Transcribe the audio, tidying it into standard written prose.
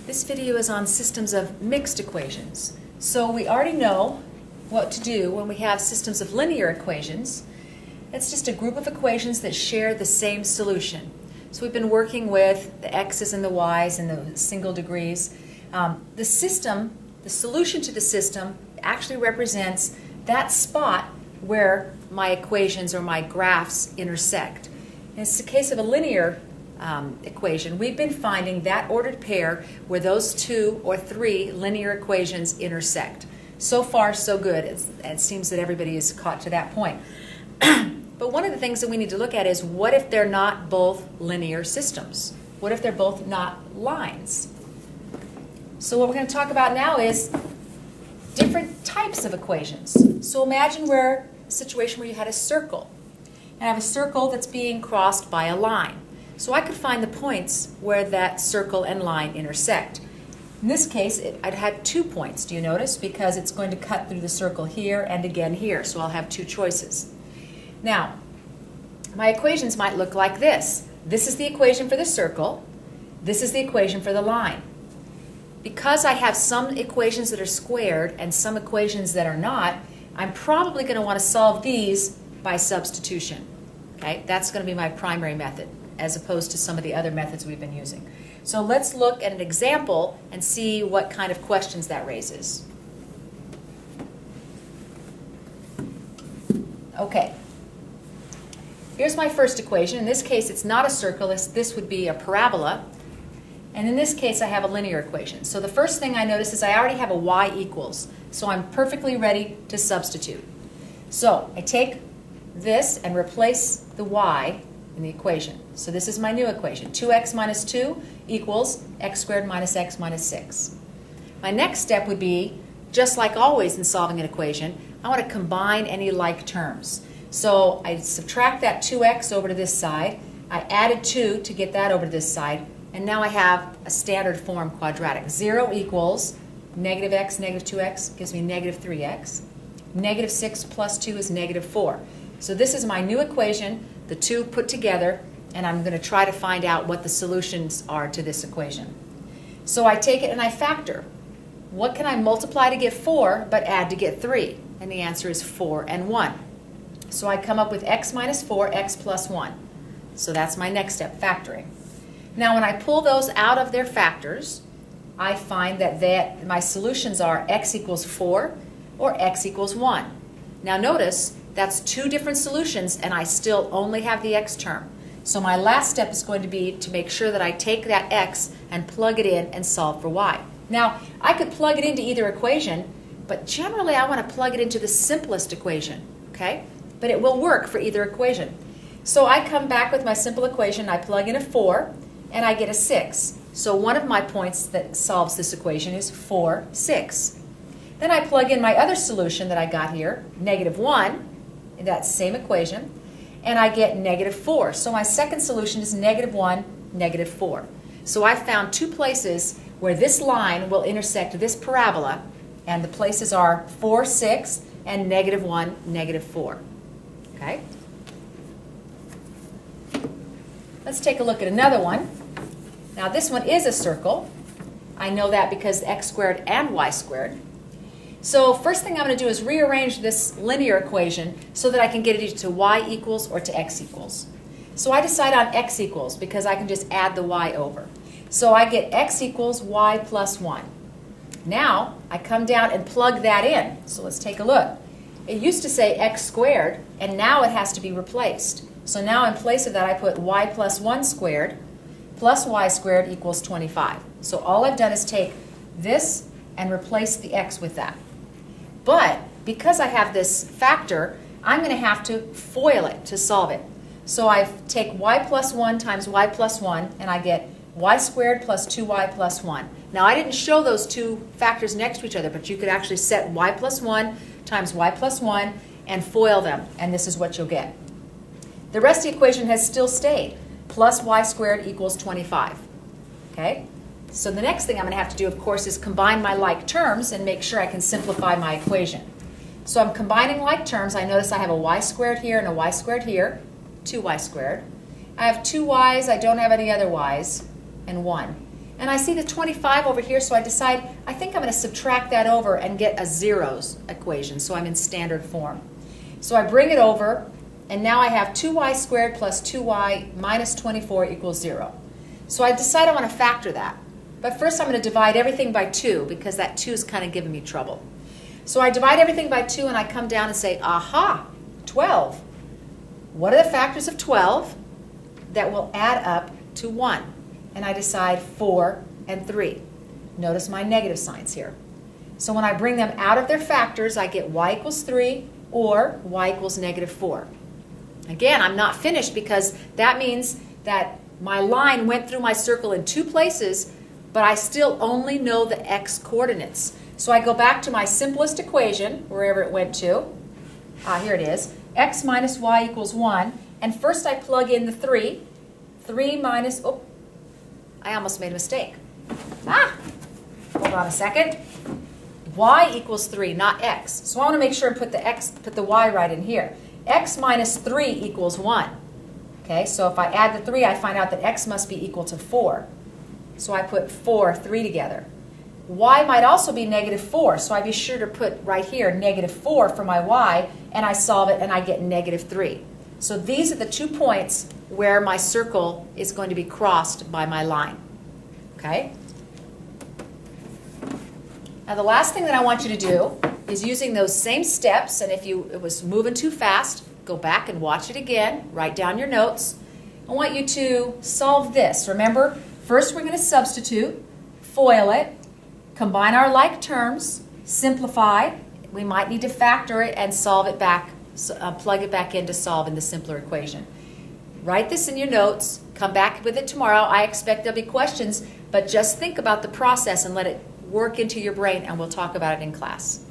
This video is on systems of mixed equations. So we already know what to do when we have systems of linear equations. It's just a group of equations that share the same solution. So we've been working with the x's and the y's and the single degrees. The solution to the system actually represents that spot where my equations or my graphs intersect. And it's the case of a linear equation. We've been finding that ordered pair where those two or three linear equations intersect. So far, so good. It seems that everybody is caught to that point. But one of the things that we need to look at is, what if they're not both linear systems? What if they're both not lines? So what we're going to talk about now is different types of equations. So imagine a situation where you had a circle. And I have a circle that's being crossed by a line. So I could find the points where that circle and line intersect. In this case, I'd had 2 points, do you notice? Because it's going to cut through the circle here and again here, so I'll have 2 choices. Now, my equations might look like this. This is the equation for the circle. This is the equation for the line. Because I have some equations that are squared and some equations that are not, I'm probably going to want to solve these by substitution. Okay? That's going to be my primary method, as opposed to some of the other methods we've been using. So let's look at an example and see what kind of questions that raises. Okay. Here's my first equation. In this case, it's not a circle. This would be a parabola. And in this case, I have a linear equation. So the first thing I notice is I already have a y equals. So I'm perfectly ready to substitute. So I take this and replace the y in the equation. So this is my new equation. 2x minus 2 equals x squared minus x minus 6. My next step would be, just like always in solving an equation, I want to combine any like terms. So I subtract that 2x over to this side. I added 2 to get that over to this side. And now I have a standard form quadratic. 0 equals negative x, negative 2x gives me negative 3x. Negative 6 plus 2 is negative 4. So this is my new equation, the two put together, and I'm going to try to find out what the solutions are to this equation. So I take it and I factor. What can I multiply to get 4 but add to get 3? And the answer is 4 and 1. So I come up with x minus 4, x plus 1. So that's my next step, factoring. Now when I pull those out of their factors, I find that my solutions are x equals 4 or x equals 1. Now notice, that's 2 different solutions and I still only have the x term. So my last step is going to be to make sure that I take that x and plug it in and solve for y. Now, I could plug it into either equation, but generally I want to plug it into the simplest equation, okay? But it will work for either equation. So I come back with my simple equation, I plug in a 4, and I get a 6. So one of my points that solves this equation is 4, 6. Then I plug in my other solution that I got here, negative 1, in that same equation, and I get negative 4. So my second solution is negative 1, negative 4. So I found 2 places where this line will intersect this parabola, and the places are 4, 6, and negative 1, negative 4. Okay? Let's take a look at another one. Now this one is a circle. I know that because x squared and y squared. So first thing I'm going to do is rearrange this linear equation so that I can get it either to y equals or to x equals. So I decide on x equals because I can just add the y over. So I get x equals y plus 1. Now I come down and plug that in. So let's take a look. It used to say x squared, and now it has to be replaced. So now in place of that I put y plus 1 squared plus y squared equals 25. So all I've done is take this and replace the x with that. But because I have this factor, I'm going to have to FOIL it to solve it. So I take y plus 1 times y plus 1, and I get y squared plus 2y plus 1. Now I didn't show those 2 factors next to each other, but you could actually set y plus 1 times y plus 1 and FOIL them, and this is what you'll get. The rest of the equation has still stayed. Plus y squared equals 25. Okay? So the next thing I'm going to have to do, of course, is combine my like terms and make sure I can simplify my equation. So I'm combining like terms. I notice I have a y squared here and a y squared here, 2y squared. I have 2 y's, I don't have any other y's, and 1. And I see the 25 over here, so I decide I think I'm going to subtract that over and get a zeros equation, so I'm in standard form. So I bring it over, and now I have 2y squared plus 2y minus 24 equals 0. So I decide I want to factor that. But first I'm going to divide everything by 2, because that 2 is kind of giving me trouble. So I divide everything by 2, and I come down and say, aha, 12. What are the factors of 12 that will add up to 1? And I decide 4 and 3. Notice my negative signs here. So when I bring them out of their factors, I get y equals 3 or y equals negative 4. Again, I'm not finished, because that means that my line went through my circle in 2 places, but I still only know the x coordinates. So I go back to my simplest equation, wherever it went to. Here it is. X minus y equals 1. And first I plug in the 3. 3 minus, oh, I almost made a mistake. Hold on a second. Y equals 3, not x. So I want to make sure and put the y right in here. X minus 3 equals 1. Okay, so if I add the 3, I find out that x must be equal to 4. So I put 4, 3 together. Y might also be negative 4, so I be sure to put right here negative 4 for my y, and I solve it and I get negative 3. So these are the 2 points where my circle is going to be crossed by my line. Okay? Now the last thing that I want you to do is using those same steps, and if it was moving too fast, go back and watch it again, write down your notes. I want you to solve this. Remember, first we're going to substitute, FOIL it, combine our like terms, simplify. We might need to factor it and solve it back, plug it back in to solve in the simpler equation. Write this in your notes, come back with it tomorrow. I expect there'll be questions, but just think about the process and let it work into your brain, and we'll talk about it in class.